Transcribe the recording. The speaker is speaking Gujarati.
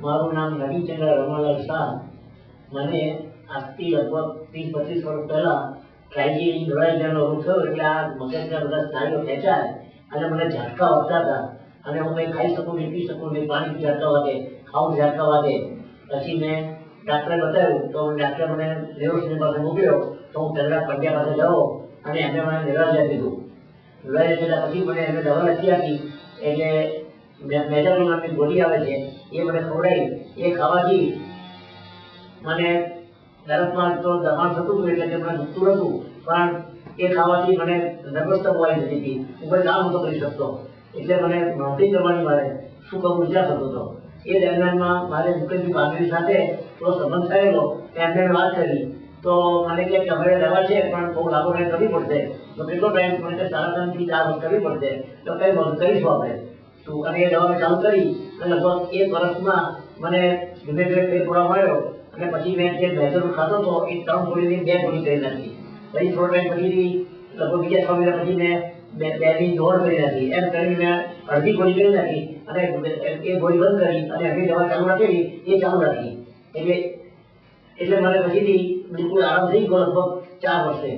મારું નામ નવીનચંદ્ર રમણલાલ શાહ. મને આજથી લગભગ 30-25 વર્ષ પહેલા ટ્રાઇજેનિક ન્યુરાઇઝરનો રોગ થયો. એટલે આ મગજના બધા સ્નાયુઓ ખેંચાય અને મને ઝાટકા વાગતા હતા અને હું કંઈ ખાઈ શકું નહીં, પી શકું નહીં, પાણી ઝાટકા વાગે, ખાવું ઝાટકા વાગે. પછી મેં ડાક્ટરે બતાવ્યું તો ડાક્ટરે મને ન્યુરોસર્જન પાસે મોકલ્યો. તો હું પહેલા પંડ્યા પાસે ગયો અને એમને મને ન્યુરાઇઝર કીધું. ન્યુરાઇઝર કીધા પછી મને એમને દવા લખી આપી. એટલે મેજર નામની ગોળી આવે છે એ મને ખવડાવી. એ ખાવાથી મને દરદમાં તો દબાણ થતું હતું એટલે મને દુખતું હતું, પણ એ ખાવાથી મને નર્વસતા બહુ આવી જતી હતી. હું કોઈ કામ નહોતો કરી શકતો. એટલે મને નોકરી કરવાની મારે શું કરવું વિચાર થતો હતો. એ દરમિયાનમાં મારે મુકેશજી પાઘડી સાથે થોડો સંબંધ થયેલો. એમને વાત કરી તો મને કહે કે હવે દવા છે પણ બહુ લાંબો ટાઈમ કરવી પડશે. તો કેટલો ટાઈમ? મને કે 3.5 થી 4 વર્ષ કરવી પડશે. તો કઈ વધુ કરીશું આપણે. અને એ દવા ચાલુ કરી અને લગભગ 1 વર્ષમાં મને ધીમે ધીમે પેટ થોડા મળ્યો. અને પછી મેં જે મેજર ખાતો હતો એ 3 ગોળીની 2 ગોળી કરી નાખી. પછી થોડો ટાઈમ પછી લગભગ બીજા 6 મહિના પછી મેં 2ની 1.5 કરી નાખી. એમ કરીને મેં અડધી ગોળી કરી નાખી અને એ ગોળી બંધ કરી અને અડધી દવા ચાલુ રાખેલી એ ચાલુ રાખી. એટલે મને પછીથી બિલકુલ આરામ થઈ ગયો લગભગ 4 વર્ષે.